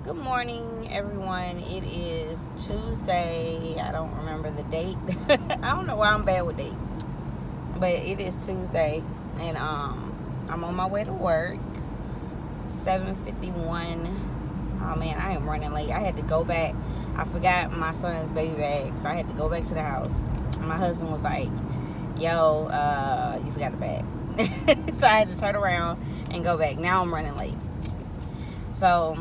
Good morning, everyone. It is Tuesday. I don't remember the date. I don't know why I'm bad with dates. But it is Tuesday, and I'm on my way to work. 7:51. Oh man, I am running late. I had to go back. I forgot my son's baby bag, so I had to go back to the house. And my husband was like, "Yo, you forgot the bag." So I had to turn around and go back. Now I'm running late. So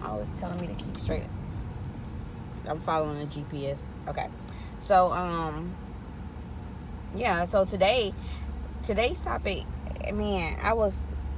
always telling me to keep straight. I'm following the GPS. Okay. So yeah, so today's topic, man, I was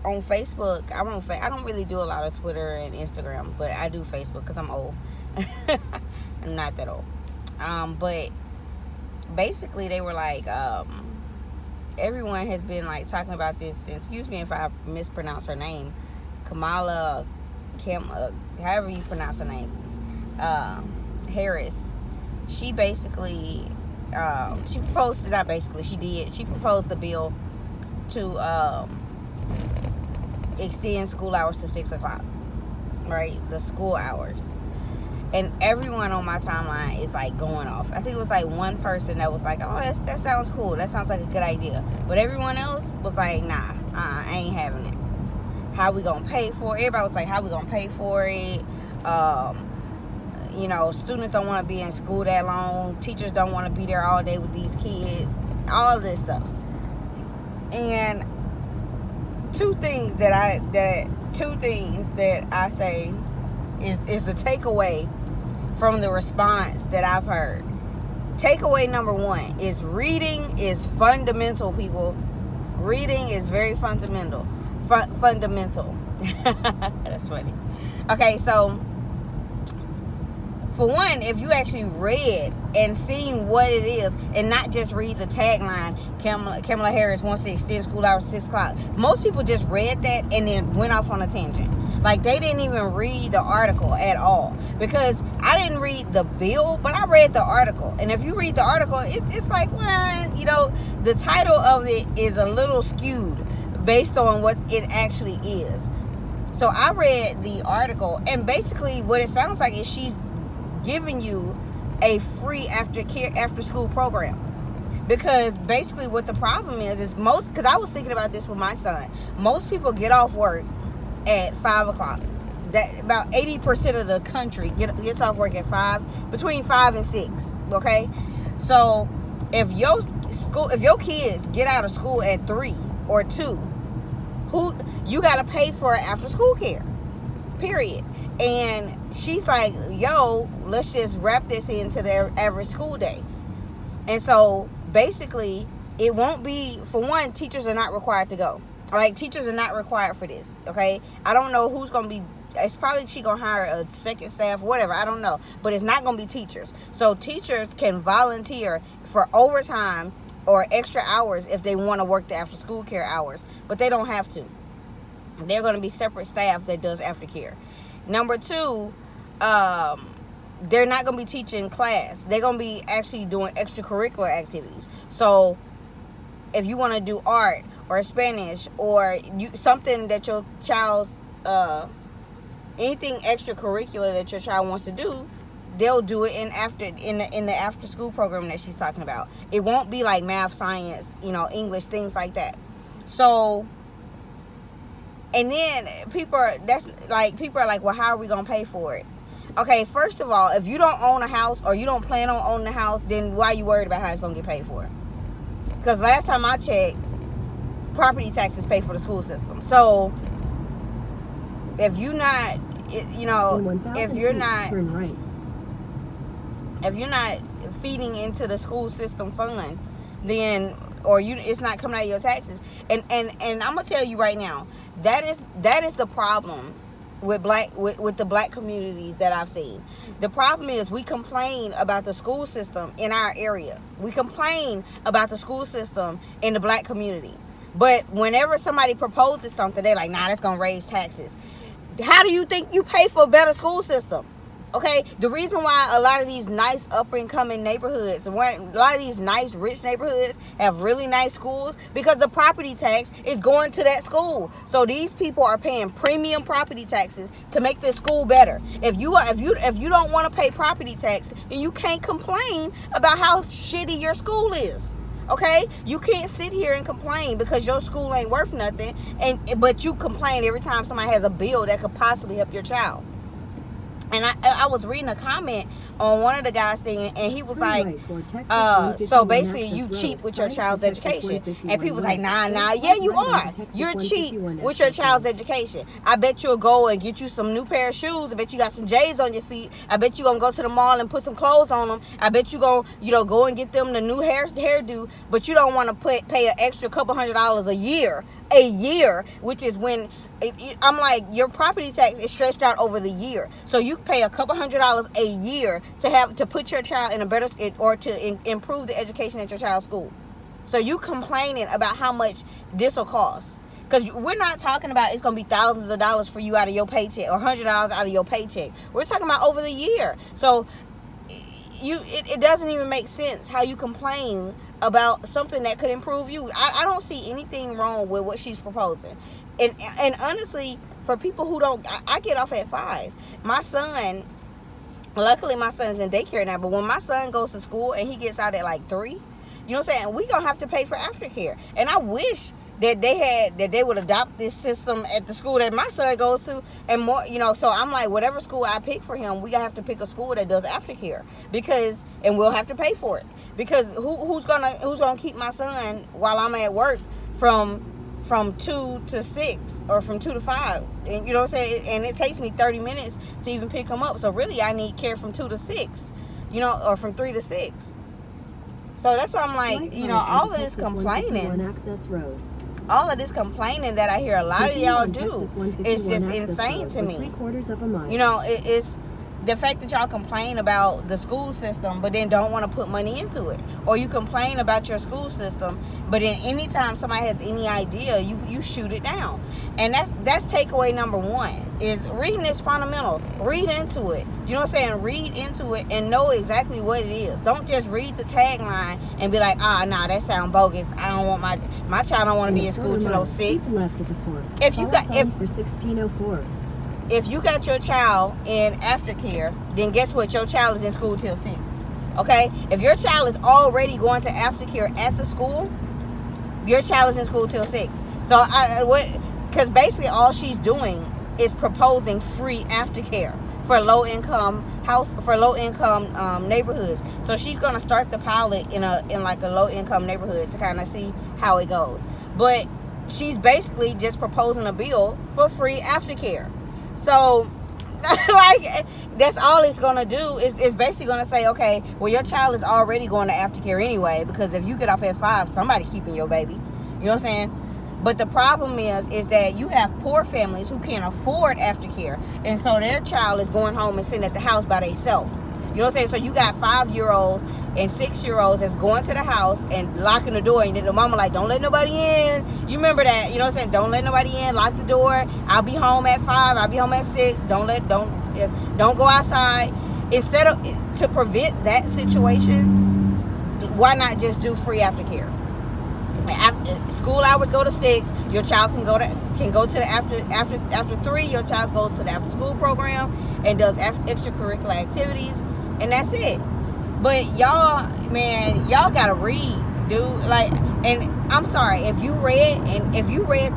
on Facebook. I don't really do a lot of Twitter and Instagram, but I do Facebook because I'm old. I'm not that old. But basically they were like, everyone has been like talking about this, and excuse me if I mispronounce her name, Kamala however you pronounce her name, Harris. She basically she proposed the bill to extend school hours to 6 o'clock, right? The school hours. And everyone on my timeline is like going off. I think it was like one person that was like, "Oh, that sounds cool. That sounds like a good idea." But everyone else was like, "Nah, I ain't having it. How we gonna pay for it?" Everybody was like, "How we gonna pay for it?" Students don't want to be in school that long. Teachers don't want to be there all day with these kids. All of this stuff. And two things that I say is a takeaway from the response that I've heard. Takeaway number one is reading is fundamental, people. Reading is very fundamental. Fundamental. That's funny. Okay, so for one, if you actually read and seen what it is, and not just read the tagline, Kamala Harris wants to extend school hours to 6 o'clock. Most people just read that and then went off on a tangent. Like, they didn't even read the article at all. Because I didn't read the bill, but I read the article. And if you read the article, it's like, well, the title of it is a little skewed based on what it actually is. So I read the article, and basically what it sounds like is she's giving you a free after school program. Because basically what the problem is because I was thinking about this with my son. Most people get off work at 5 o'clock. That about 80% of the country gets off work at 5, between 5 and 6. Okay, so if your kids get out of school at 3 or 2, you got to pay for after school care, period. And she's like, "Yo, let's just wrap this into their average school day." And so basically it won't be, for one, teachers are not required to go. Like, teachers are not required for this. Okay, I don't know who's gonna be. It's probably she gonna hire a second staff, whatever, I don't know, but it's not gonna be teachers. So teachers can volunteer for overtime or extra hours if they want to work the after school care hours, but they don't have to. They're going to be separate staff that does aftercare. Number two, they're not going to be teaching class. They're going to be actually doing extracurricular activities. So if you want to do art or Spanish or something that your child's anything extracurricular that your child wants to do, they'll do it in the after school program that she's talking about. It won't be like math, science, English, things like that. So, and then people are like, "Well, how are we gonna pay for it?" Okay, first of all, if you don't own a house or you don't plan on owning a house, then why are you worried about how it's gonna get paid for? Because last time I checked, property taxes pay for the school system. So if you're not, if you're not, turn right. If you're not feeding into the school system fund, then it's not coming out of your taxes. And I'm gonna tell you right now, that is the problem with the black communities that I've seen. The problem is we complain about the school system in our area. We complain about the school system in the black community. But whenever somebody proposes something, they're like, "Nah, that's gonna raise taxes." How do you think you pay for a better school system? Okay, the reason why a lot of these nice up-and-coming neighborhoods, a lot of these nice rich neighborhoods have really nice schools, because the property tax is going to that school. So these people are paying premium property taxes to make this school better. If you don't want to pay property tax, then you can't complain about how shitty your school is. Okay, you can't sit here and complain because your school ain't worth nothing, but you complain every time somebody has a bill that could possibly help your child. And I was reading a comment on one of the guys' thing, and he was like, so basically you cheap with your child's education. And people was like, nah, yeah, you are. You're cheap with your child's education. I bet you'll go and get you some new pair of shoes. I bet you got some J's on your feet. I bet you gonna go to the mall and put some clothes on them. I bet you gonna, go and get them the new hairdo, but you don't want to pay an extra couple $100 a year, which is when I'm like, your property tax is stretched out over the year. So you pay a couple $100 a year to put your child in a better, or to improve the education at your child's school. So you complaining about how much this will cost. Because we're not talking about it's going to be thousands of dollars for you out of your paycheck, or $100 out of your paycheck. We're talking about over the year. So it doesn't even make sense how you complain about something that could improve you. I don't see anything wrong with what she's proposing. And honestly, for people who don't, I get off at 5. My son, luckily my son's in daycare now, but when my son goes to school and he gets out at like 3, you know what I'm saying, we gonna have to pay for aftercare. And I wish that they would adopt this system at the school that my son goes to, and more, so I'm like, whatever school I pick for him, we gotta have to pick a school that does aftercare, and we'll have to pay for it, because who's gonna keep my son while I'm at work from 2 to 6 or from 2 to 5, and you know what I'm saying, and it takes me 30 minutes to even pick him up. So really I need care from 2 to 6, or from 3 to 6. So that's why I'm like, all of this complaining that I hear a lot of y'all do is just insane to me. It's the fact that y'all complain about the school system, but then don't want to put money into it. Or you complain about your school system, but then anytime somebody has any idea, you shoot it down. And that's takeaway number 1, is reading is fundamental. Read into it. You know what I'm saying? Read into it and know exactly what it is. Don't just read the tagline and be like, nah, that sound bogus. I don't want my child don't want to be in school till 06. If you got your child in aftercare, then guess what? Your child is in school till 6. Okay? If your child is already going to aftercare at the school, your child is in school till 6. So because basically all she's doing is proposing free aftercare for low-income neighborhoods. So she's gonna start the pilot in like a low-income neighborhood to kind of see how it goes. But she's basically just proposing a bill for free aftercare. So, like, that's all it's going to do. It's basically going to say, okay, well, your child is already going to aftercare anyway, because if you get off at 5, somebody keeping your baby. You know what I'm saying? But the problem is that you have poor families who can't afford aftercare, and so their child is going home and sitting at the house by themselves. You know what I'm saying? So you got 5-year-olds and 6-year-olds that's going to the house and locking the door, and then the mama like, don't let nobody in. You remember that? You know what I'm saying? Don't let nobody in. Lock the door. I'll be home at 5. I'll be home at 6. Don't go outside. Instead of, to prevent that situation, why not just do free aftercare? School hours go to 6. Your child can go to the after 3. Your child goes to the after school program and does extracurricular activities, and that's it. But y'all gotta read, dude. Like, and I'm sorry if you read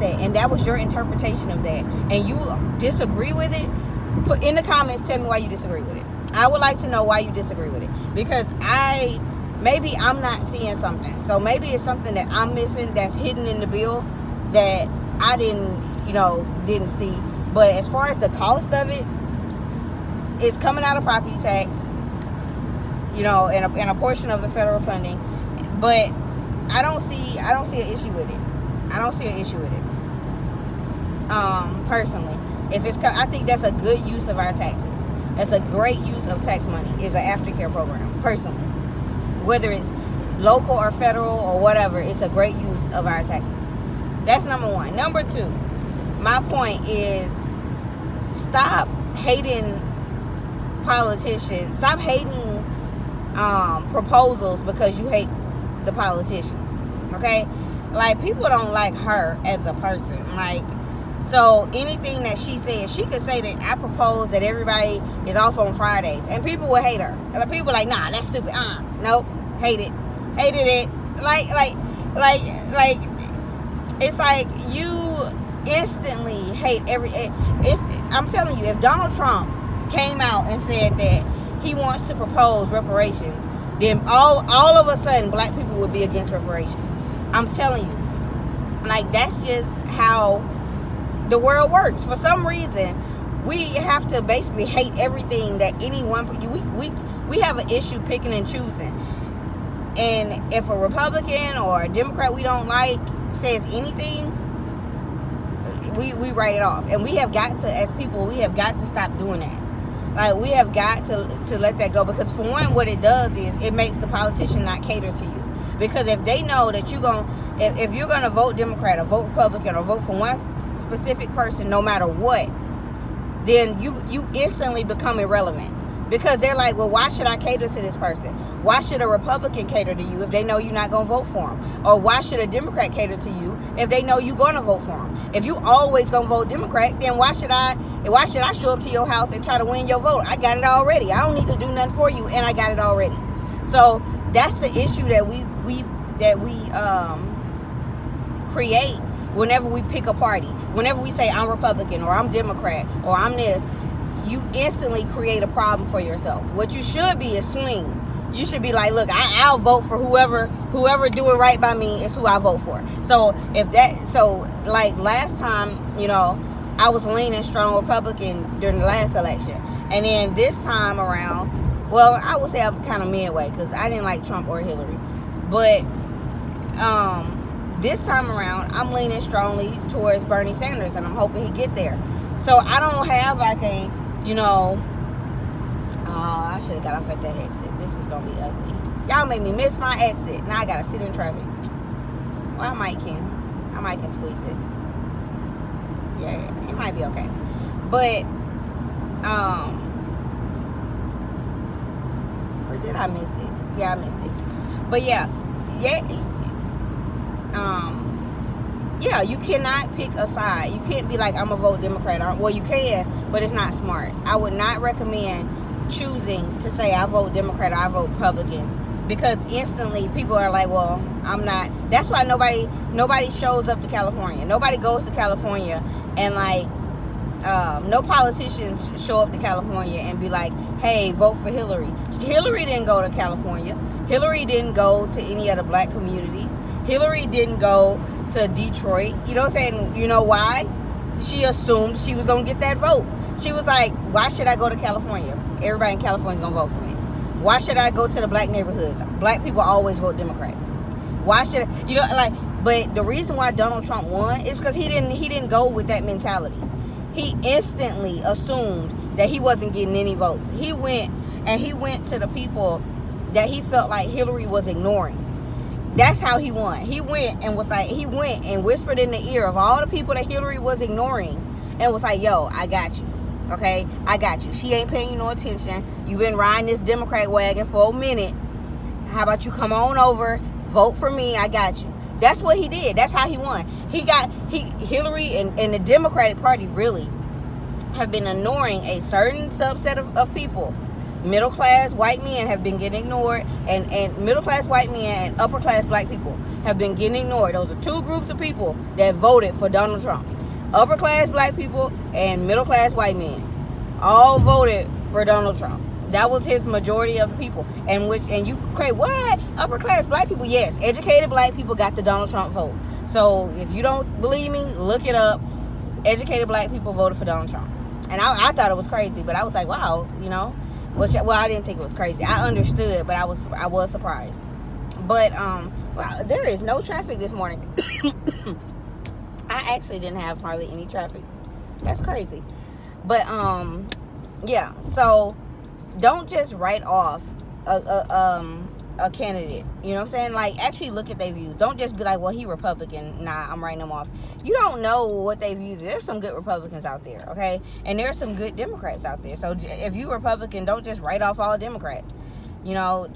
that and that was your interpretation of that, and you disagree with it. Put in the comments, tell me why you disagree with it. I would like to know why you disagree with it, because maybe I'm not seeing something. So maybe it's something that I'm missing that's hidden in the bill that I didn't see. But as far as the cost of it, it's coming out of property tax, and a portion of the federal funding. But I don't see an issue with it. I don't see an issue with it. Personally, I think that's a good use of our taxes. That's a great use of tax money, is an aftercare program, personally. Whether it's local or federal or whatever, it's a great use of our taxes. That's number 1. Number 2, my point is, stop hating politicians. Stop hating proposals because you hate the politician. Okay? Like, people don't like her as a person. Like, so anything that she says, she could say that I propose that everybody is off on Fridays, and people will hate her. And people are like, nah, that's stupid. Nope, hated it. Like, it's like you instantly hate I'm telling you, if Donald Trump came out and said that he wants to propose reparations, then all of a sudden black people would be against reparations. I'm telling you, like, that's just how the world works. For some reason, we have to basically hate everything that anyone. We have an issue picking and choosing. And if a Republican or a Democrat we don't like says anything, we write it off. And we have got to, as people, we have got to stop doing that. Like, we have got to let that go, because for one, what it does is it makes the politician not cater to you. Because if they know that if you're gonna vote Democrat or vote Republican or vote for one specific person, no matter what, then you instantly become irrelevant. Because they're like, well, why should I cater to this person? Why should a Republican cater to you if they know you're not going to vote for them? Or why should a Democrat cater to you if they know you're going to vote for them? If you always going to vote Democrat, then why should I show up to your house and try to win your vote? I got it already. I don't need to do nothing for you, and I got it already. So that's the issue that we create whenever we pick a party. Whenever we say I'm Republican or I'm Democrat or I'm this, you instantly create a problem for yourself. What you should be is swing. You should be like, look, I'll vote for whoever doing right by me is who I vote for. So like last time, I was leaning strong Republican during the last election. And then this time around, well, I would say I'm kind of midway, because I didn't like Trump or Hillary. But this time around, I'm leaning strongly towards Bernie Sanders, and I'm hoping he get there. So I don't have like a, I should have got off at that exit. This is going to be ugly. Y'all made me miss my exit. Now I got to sit in traffic. Well, I might can squeeze it. Yeah, it might be okay. But, or did I miss it? Yeah, I missed it. But yeah, you cannot pick a side. You can't be like, I'm gonna vote Democrat. Well, you can, but it's not smart. I would not recommend choosing to say I vote Democrat or I vote Republican, because instantly people are like, well, I'm not. That's why nobody shows up to California. Nobody goes to California, and like, no politicians show up to California and be like, hey, vote for Hillary. Hillary didn't go to California. Hillary didn't go to any other black communities. Hillary didn't go to Detroit. You know what I'm saying? You know why? She assumed she was going to get that vote. She was like, why should I go to California? Everybody in California is going to vote for me. Why should I go to the black neighborhoods? Black people always vote Democrat. Why should I, but the reason why Donald Trump won is because he didn't go with that mentality. He instantly assumed that he wasn't getting any votes. He went to the people that he felt like Hillary was ignoring. That's how he won. He went and whispered in the ear of all the people that Hillary was ignoring, and was like, yo, I got you. Okay? I got you. She ain't paying you no attention. You've been riding this Democrat wagon for a minute. How about you come on over, vote for me, I got you. That's what he did. That's how he won. Hillary and the Democratic Party really have been ignoring a certain subset of people. Middle class white men have been getting ignored, and middle class white men and upper class black people have been getting ignored. Those are two groups of people that voted for Donald Trump. Upper class black people and middle class white men all voted for Donald Trump. That was his majority of the people. And you cray, what? Upper class black people? Yes, educated black people got the Donald Trump vote. So if you don't believe me, look it up. Educated black people voted for Donald Trump. And I thought it was crazy, but I was like, wow, I didn't think it was crazy. I understood, but I was surprised. But there is no traffic this morning. I actually didn't have hardly any traffic. That's crazy. But yeah, so don't just write off a candidate. You know what I'm saying? Like, actually look at their views. Don't just be like, well, he Republican. Nah, I'm writing him off. You don't know what their views are. There's some good Republicans out there, okay? And there's some good Democrats out there. So if you Republican, don't just write off all Democrats. You know,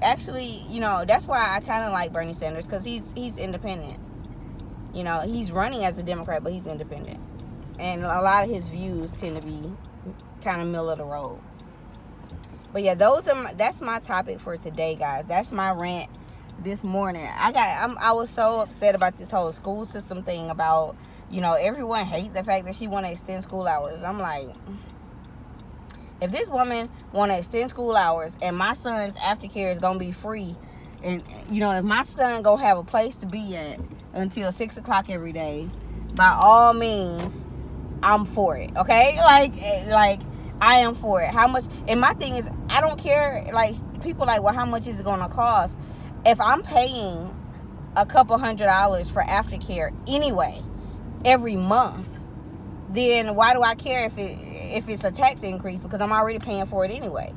actually, you know, that's why I kind of like Bernie Sanders, because he's independent. You know, he's running as a Democrat, but he's independent. And a lot of his views tend to be kind of middle of the road. But yeah, that's my topic for today, guys. That's my rant this morning. I was so upset about this whole school system thing, about, you know, everyone hate the fact that she want to extend school hours. I'm like, if this woman want to extend school hours and my son's aftercare is going to be free, and, you know, if my son going to have a place to be at until 6 o'clock every day, by all means, I'm for it, okay? Like, I am for it. How much? And my thing is, I don't care. Like, people like, well, how much is it going to cost? If I'm paying a couple $100 for aftercare anyway, every month, then why do I care if it's a tax increase? Because I'm already paying for it anyway.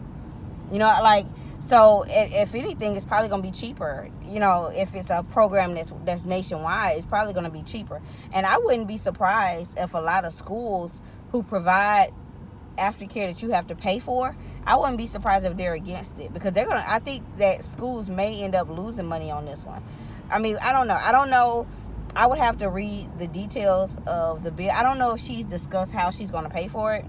You know, like, so if anything, it's probably going to be cheaper. You know, if it's a program that's nationwide, it's probably going to be cheaper. And I wouldn't be surprised if a lot of schools who provide aftercare that you have to pay for, I wouldn't be surprised if they're against it, because I think that schools may end up losing money on this one. I mean, I don't know. I would have to read the details of the bill. I don't know if she's discussed how she's going to pay for it.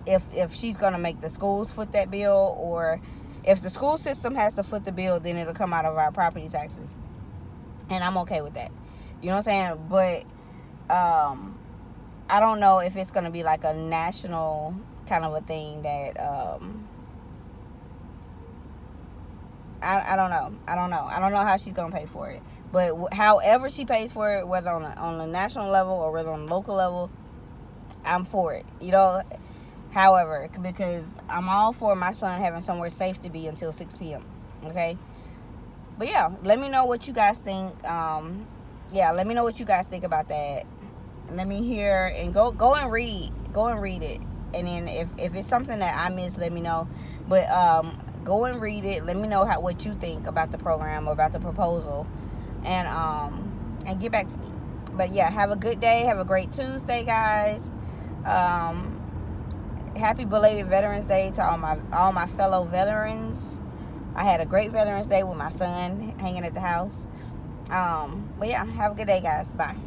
If she's going to make the schools foot that bill, or if the school system has to foot the bill, then it'll come out of our property taxes. And I'm okay with that. You know what I'm saying? But I don't know if it's going to be like a national kind of a thing that, I don't know. I don't know how she's going to pay for it. But however she pays for it, whether on a national level or whether on a local level, I'm for it. You know, however, because I'm all for my son having somewhere safe to be until 6 p.m. Okay? But yeah, let me know what you guys think. Let me know what you guys think about that. Let me hear, and go and read it, and then if it's something that I missed, let me know. But go and read it. Let me know what you think about the program or about the proposal, and get back to me. But yeah, have a good day. Have a great Tuesday, guys. Happy belated Veterans Day to all my fellow veterans. I had a great Veterans Day with my son hanging at the house. But yeah, have a good day, guys. Bye.